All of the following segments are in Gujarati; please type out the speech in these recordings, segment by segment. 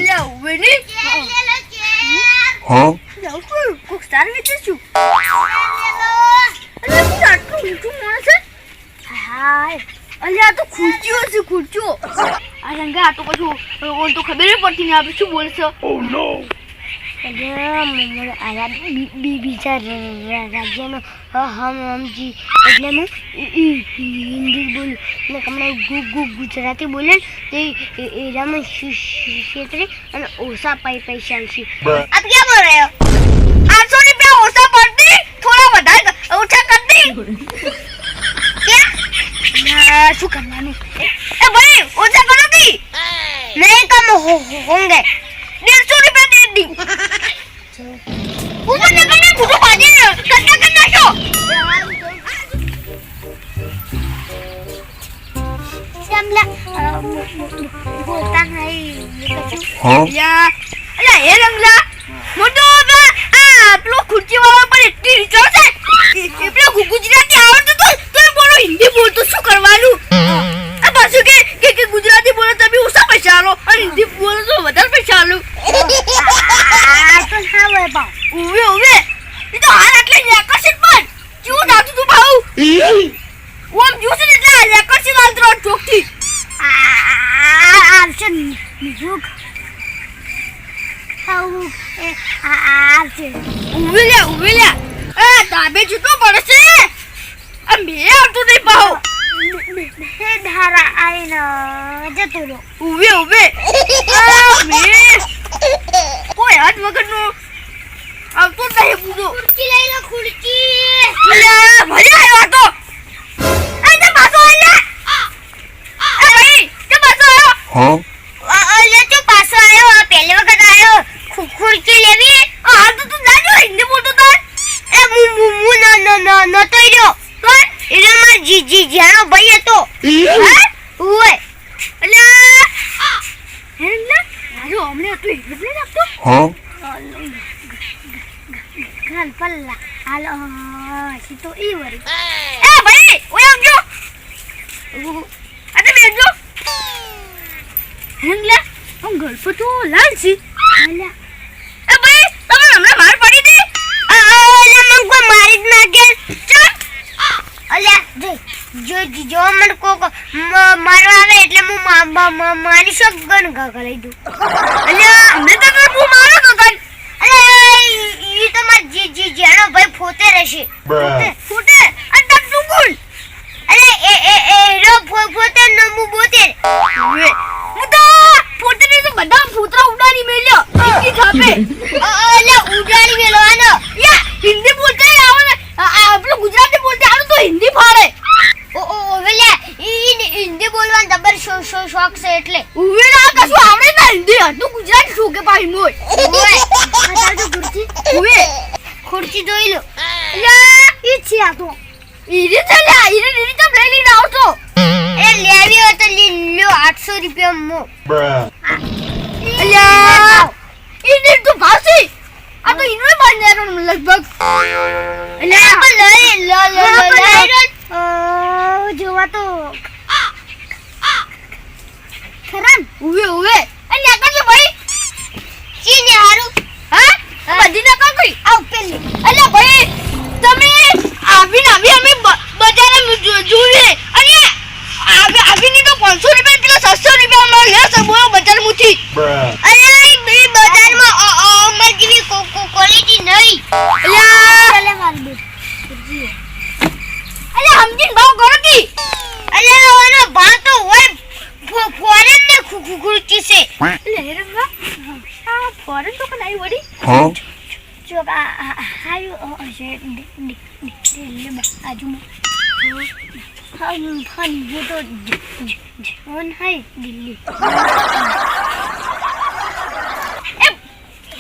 અલ્યા ઉભે ની હા કોક સ્ટાર વેચે છું અલ્યા તું આટલું ઊંચું માણસ છે હાય અલ્યા તો ખુરચીઓ છે ખુરચીઓ આ રંગા આ તો કશું ઓન તો ખબર ન પડતી ને આપણે શું બોલશો ઓ નો અલ્યા મને આયા બીજા રાજ્યનો હમજી એટલે હું હિન્દી બોલું ને હમણાં ગુજરાતી બોલે તે એરામાં ક્ષેત્રે અને ઓછા પૈસા આવશે આપ ક્યાં બોલ રહ્યો 800 રૂપિયા ઓછા પડતી થોડા વધારે ઓછા કરતી क्या શું કરવાનું એ ભાઈ ઓછા કરો કી નહીં કમ હોંગે 150 રૂપિયા દે દી ऊपर निकलने मुझे बाजी करना करना शो श्यामला बोलता नहीं हाँ या अरे ये रंगला मोटो आ पेलो खुर्ची वाला पर इतनी रिचो છે એ પેલો ગુજરાતી આવડતું તો બોલો હિન્દી બોલતો શું કરવાનું આ પાછું કે ગુજરાતી બોલો તમે ઓછા પૈસા આલો અને હિન્દી બોલો તો વધારે પૈસા આલો આ તો સાવે બા ઉવે ઉવે ઈ તો હાલ એટલે યાકર્ષિત પણ કેવું દાતું તું ભાઉ ઓમ જોશે ને એટલે યાકર્ષિત આલત્રો ચોકથી આવશે નિજુક આવું આવશે ઉવે લે આ દાબે જૂતો પડશે આ મે આવતો નહીં ભાઉ હે ધારા આઈનો જતો રો ઉવે આ મે કોઈ હાથ વગરનો આવતો નહીં બુડો ખુરચી લઈ લો ખુરચી અલ્યા ભલે આવ્યો તો આ તે પાછો અલ્યા આ ભાઈ તે પાછો આવ્યો हाँ અલ્યા તે પાછો આવ્યો આ પહેલી વખત આવ્યો ખુરચી લેવી આ તો તું જાજો હિન્દી બોલતો તો એ મુ ન તો રહ્યો પણ એટલે માર જી જાનો ભાઈ હતો હે ઓય અલ્યા હેલા આજો અમને તો હિન્દી નહીં રાખતો हाँ Gran palla. Halo, situ iwari. Bhai, oye આવજો. અરે બેજો. હેંગલા, હું ઘર પર તો લાલ છે. અલ્યા. ભાઈ, તમે હમણાં માર પડી દે. અલ્યા મને કોઈ મારી જ નાખે. ચલ. અલ્યા, જો મને કોક મારવા આવે એટલે હું મારી શક ગન ગલાઈ દઉં. અલ્યા, અમને તો હું મારો તો તને. ઈ તો માર જી જાનો ભાઈ ફોતે રહેશે ફોતે આ તક તું બોલ અરે એ રો ફોતે ન મુ બોતે હું તો ફોતે ને તો બધા ફૂતરા ઉડાડી મેલ્યો હિન્દી છાપે અલે ઉડાડી મેલો આનો યા હિન્દી બોલતે આવે આપણો ગુજરાતી બોલતે આનું તો હિન્દી ફાડે ઓ વેલે ઈ હિન્દી બોલવાનો જબર શોખ છે એટલે ઉવેલા કશું આવડે ના હિન્દી હતું ગુજરાતી શું કે ભાઈ મોય ઓય આ તો ખુરચી ઉવે ખુરચી જોઈ લો લા ઈ છે આ તો ઈરે ચલ્યા ઈરે તો લઈ આવતો એ લેવી હોય તો લ્યો 800 રૂપિયા મો અલ્યા ઈને તો ભાસી આ તો ઈનો બાંધ્યાનો લગભગ અલ્યા પણ લઈ જોવા તો ખરાન ઉવે અલ્યા કાકે ભાઈ ચીને હારું હા બધી ના કાકી આવ પેલી અલ્યા ભાઈ તમે આવીને અમે બજારે જોઈએ અલ્યા આવીને તો 500 રૂપિયા પેલા 700 રૂપિયા માં લે છે બોલો બજાર મુથી અલ્યા ઈ બજારમાં અમર જેવી ક્વોલિટી નહીં અલ્યા ચલે માર દે અલ્યા સમજીને ભાવ કરો કી અલ્યા ઓનો ભાવ તો હોય ફોરેન ને ખુખુચી છે લે રંગા આ ફોરેન તો કઈ વડી हाँ જો હાયો છે દિલ્હી બાજુમાં હા ये तो कौन है दिल्ली ए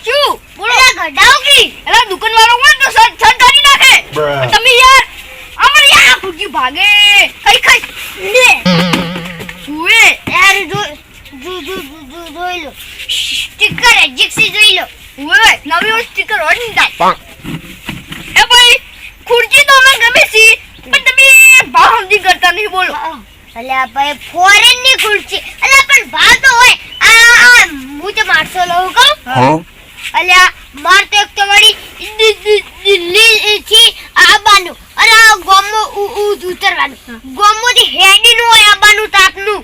क्यों बोला गडाओ की अरे दुकान वालों को तो सर गाड़ी नाखे તમે યાર અમર યાર ફુજી ભાગે કઈ લે સુએ યાર જોઈ લો સ્ટીકર એજેક્સી જોઈ લો ઓય નવી સ્ટીકર ઓડી થાય એ ભાઈ ખુરચી તો મને ગમે છે પણ તમે ભાવ સમજી કરતા નહીં બોલો અલ્યા ભાઈ ફોરેન ની ખુરચી અલ્યા પણ ભાવ તો હોય આ હું તો 800 લઉં કહું Huh? અલ્યા માર તો એક તો વળી દિલ્હી થી આવવાનું અને આ ગોમો ઉતરવાનું ગોમોથી હેડીનું હોય આવવાનું તાપનું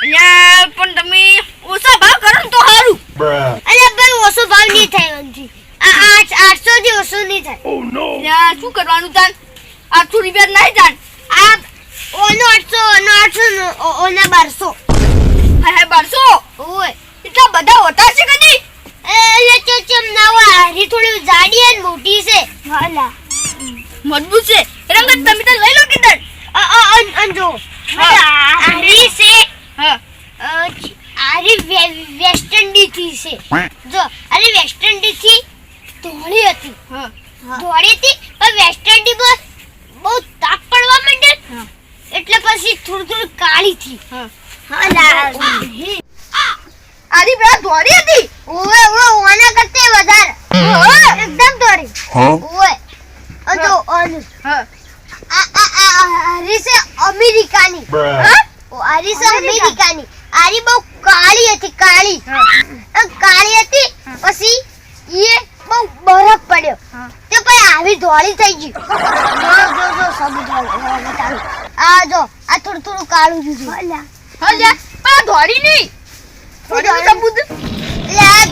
અલ્યા પણ તમે ઓછા ભાવ કરો ને તો સારું. Bruh. અલ્યા ભાઈ ઓછો ભાવ નહીં થાય અંજી આ 800 થી ઓછો નહીં થાય Oh no. અલ્યા શું કરવાનું તાન 800 રૂપિયા નહીં તાન. આ ઓનો 800 ઓના 1200 હાય 1200 ઓય એટલા બધા હોતા છે કદી. એટલે ચમ ના હોય હારી થોડી જાડી અને મોટી છે હાલા મજબૂત છે રંગત તમે તો લઈ લો કે તાન. અંજો હા. હારી છે હા આરી વેસ્ટ ઇન્ડીઝ થી છે જો અરે વેસ્ટ ઇન્ડીઝ થી ધોળી હતી હા ધોળી હતી પણ વેસ્ટ ઇન્ડીઝ માં બહુ તાપ પડવા માંડે હા. એટલે પછી થોડું કાળી થી હા હાલા આરી પેલા ધોળી હતી. ઓએ ઓના કરતે વધારે એકદમ ધોળી Huh? ઓએ અજો અનુ હા આ હારી છે અમેરિકાની Bruh. ઓ આરી છે અમેરિકાની આરી બહુ કાળી હતી કાળી હા કાળી હતી પછી એ બહુ બરફ પડ્યો હા. તે પછી આવી ધોળી થઈ ગઈ જો સમજ બતાવું આ જો આ થોડું કાળું દીધું અલ્યા પણ ધોળી નહીં ધોળીનું સબૂત. એટલે આ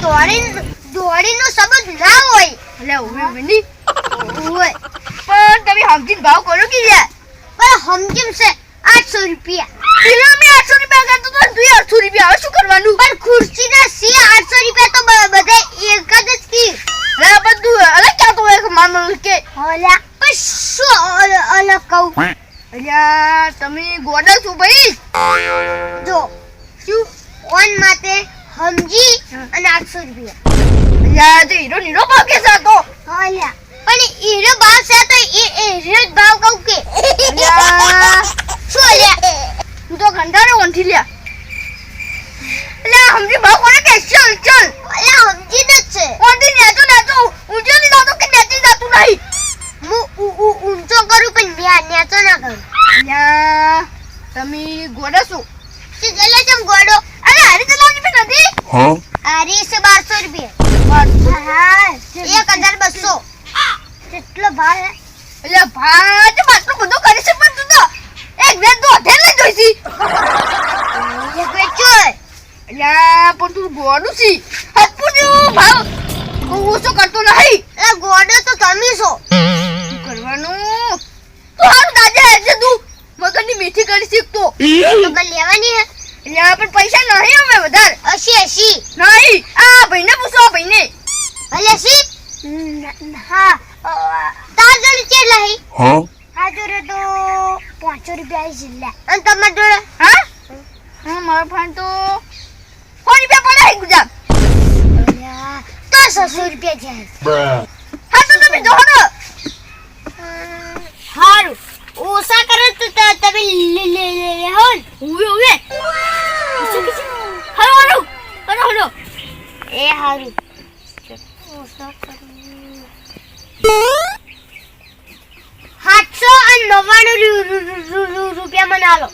ધોળીનો સંબંધ ના હોય અલ્યા ઓવે બની ઓય પણ તમે સમજીને ભાવ કરો કે યાર. પણ સમજીમ છે 800 રૂપિયા પેલા અમે 800 રૂપિયા કરતો તો તું 800 રૂપિયા હવે શું કરવાનું. પણ ખુરશીના સી 800 રૂપિયા તો બધા એક જ કી અરે બધું અલગ ક્યાં તો એક મામલો કે. હોલા પણ શું અલગ કહું અલ્યા તમે ગોડા છો ભાઈ. જો શું ઓન માટે સમજી અને 800 રૂપિયા અલ્યા તો હીરો નીરો ભાવ કે છે તો. હોલા પણ એનો ભાવ છે તો એ જ ભાવ કહું કે અલ્યા શું અલ્યા તું તો ઘંટાને ઓંઠી લ્યા. અલ્યા સમજી ભાવ કોને કે ચલ ચલ અલ્યા સમજી જ છે ઓંઠી નેચો ઊંચો ની જાતો કે નેચી જાતું નહીં. હું ઊંચો કરું પણ નેચો ના કરું અલ્યા તમે ગોડા છો. શું એટલે જેમ ગોડો અરે હારી ચલાવવાની પણ નથી. Huh? આરી છે 1200 રૂપિયા હા 1200 કેટલો ભાવ હે અલ્યા ભાત માટલું બધું કરી છે પણ તું તો એક વેદ તો હોટેલ લઈ જોઈશી. એક વેચો અલ્યા પણ તું ગોડું છી હપુનું ભાવ બહુ ઓછો કરતો નહીં. એ ગોડો તો તમે છો શું કરવાનું તું હારું દાદા હેડજે તું મગજની મીઠી કરી શીખતો. તો કઈ લેવાની હે અલ્યા પણ પૈસા નહીં હવે વધારે 80 નહીં. આ ભાઈને પૂછો ભાઈને. અલ્યા સી હા તાર જોડે કેટલા હે Huh? આ જોડે તો 500 રૂપિયા જિલ્લા અને તમાર જોડે હા હા મારા ફાન તો 100 રૂપિયા પડે ગુજાર. અલ્યા તો 600 રૂપિયા જાય Bruh. હા તો તમે જોડો. હારું ઓસા કરે તો તમે લે હો ઉવે ઉવે હલો હલો હલો હલો એ હારું ઓસા કરું 799 રૂપિયા મને આલો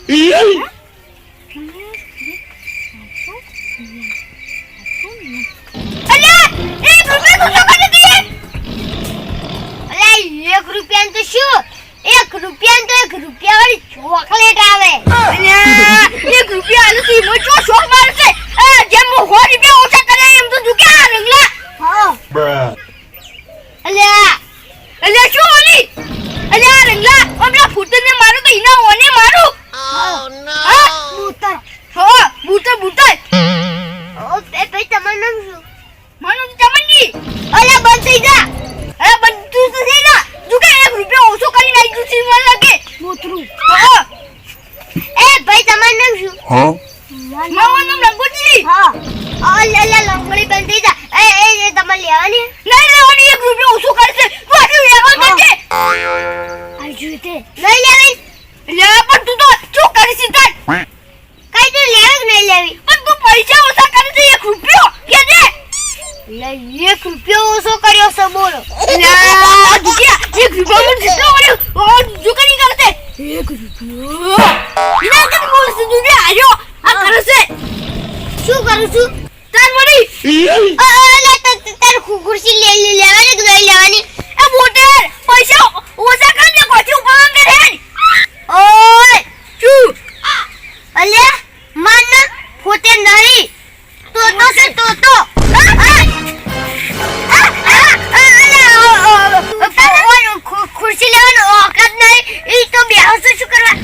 અલ્યા 1 રૂપિયા તો કરી દઈએ. અલ્યા 1 રૂપિયા તો શું 1 રૂપિયા તો 1 રૂપિયા વાળી ચોકલેટ આવે અલ્યા 1 રૂપિયા આલુથી મોટો શોખ મારશે. જેમ 100 રૂપિયા ઓછા કરે એમ તો દુક્યા રંગલા. હા Bruh. અલ્યા અલ્યા શું ઓલી અલ્યા રંગલા હમણાં ફૂટને મારું તો ઈના ઓને મારું. હા મૂતર હા બૂટર બૂટર ઓ ભાઈ તમારું નામ શું મારું ચમનજી. અલ્યા બંધ થઈ જા અરે બધું તો થઈ જા દુકે 1 રૂપિયા ઓછો કરી નાખ્યું છે મને લાગે. મૂતરું હા એ ભાઈ તમારું નામ શું Huh? મારું નામ રંગોજી. હા અલ્યા લંગડી બંધ થઈ જા એ તમારે લેવાની નહીં લેવાની 1 રૂપિયા ઓછો કરશે તું આટલું લેવા માંગે. આ જોઈતે નહીં લેવી અલ્યા પણ તું તો શું કરી છે તાર. કઈ તો લેવી નહીં લેવી પણ તું પૈસા ઓછા કરે છે 1 રૂપિયો કે દે. લે 1 રૂપિયો ઓછો કર્યો છે બોલો અલ્યા દુકિયા 1 રૂપિયા મને જેટલો મળ્યો જો કરી કરશે 1 રૂપિયો. ઇના કદ બોલ છે દુનિયા આજો આ કરે છે. શું કરું છું ચાલ મળી તારે ખુરશી લેવાની કે નહીં લેવાની? એ મોટેર પૈસા ઓછા કર દે કોથી ઉપર કરે ઓય શું અલ્યા માન ફોટે નહીં તો છે તો ખુરશી લેવાનો ઓકાત નહીં ઈ તો બેહોશ શું કરવા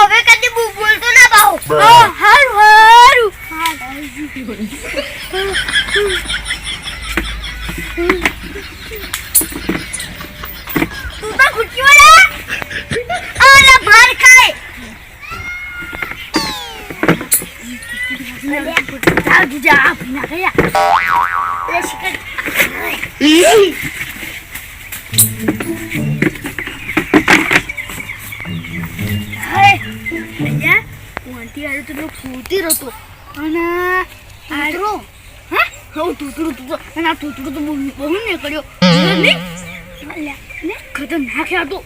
હવે કદી બોલતો ના બાહુ હારું તું તો ખુરશી વાળા આલા ભાર ખાય જા જા આપના ગયા લે શિકર અહીંયા વાંટી આરે તો ફૂટી રહ્યો અને આરો હા હું તૂતડું અને આ તૂતડું તો બહુ ને કર્યો નહીં ને ખતરનાક હતો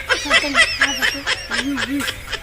ખતરનાક હતો